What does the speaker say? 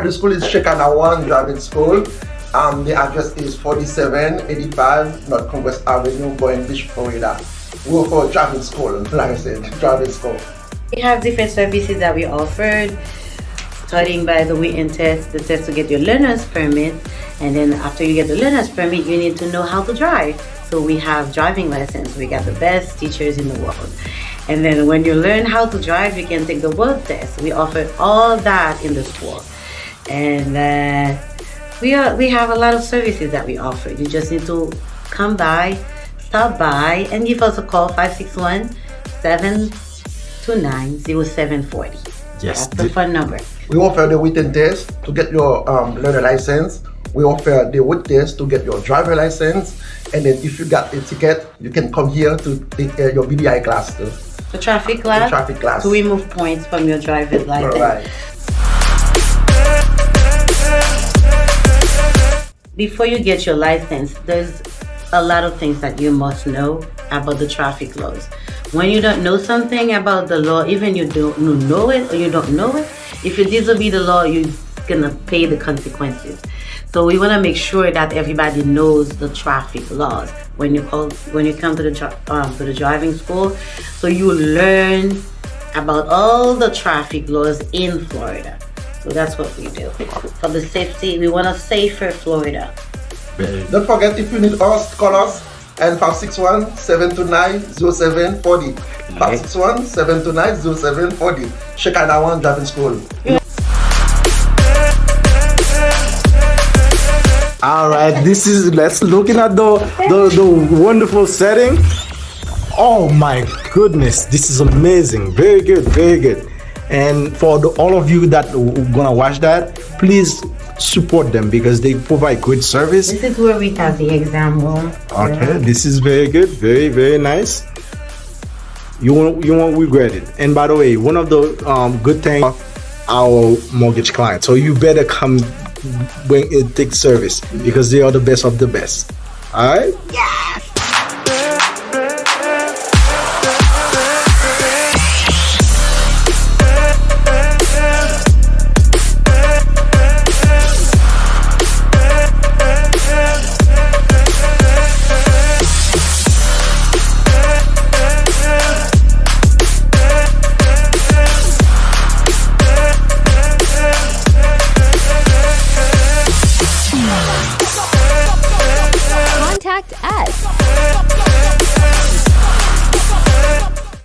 of the school is Shekinah One Driving School. The address is 4785 North Congress Avenue, Boynton Beach, Florida. We offer driving school, like I said, driving school. We have different services that we offered, starting by the written test, the test to get your learner's permit, and then after you get the learner's permit, you need to know how to drive. So we have driving lessons. We got the best teachers in the world. And then when you learn how to drive, you can take the world test. We offer all that in the school. And we have a lot of services that we offer. You just need to come by, stop by, and give us a call, 561-729-0740. Yes. That's the phone number. We offer the written test to get your learner license. We offer the road test to get your driver license. And then if you got a ticket, you can come here to take your BDI class too. The traffic class? The traffic class. To remove points from your driver's license. Right. Before you get your license, there's a lot of things that you must know about the traffic laws. When you don't know something about the law, even you don't know it or you don't know it, if you disobey the law, you're gonna pay the consequences. So we want to make sure that everybody knows the traffic laws when you come to the driving school, so you learn about all the traffic laws in Florida. So that's what we do. For the safety, we want a safer Florida. Don't forget, if you need us, call us and 561-729-0740. 561-729-0740. Shekinah One Driving School. All right, let's looking at the wonderful setting. Oh my goodness, this is amazing. Very good, very good. And for all of you that are gonna watch that, please support them because they provide good service. This is where we have the exam room. Okay, this is very good, very, very nice. You won't regret it. And by the way, one of the good things our mortgage clients, so you better come when it takes service because they are the best of the best. All right. Yes.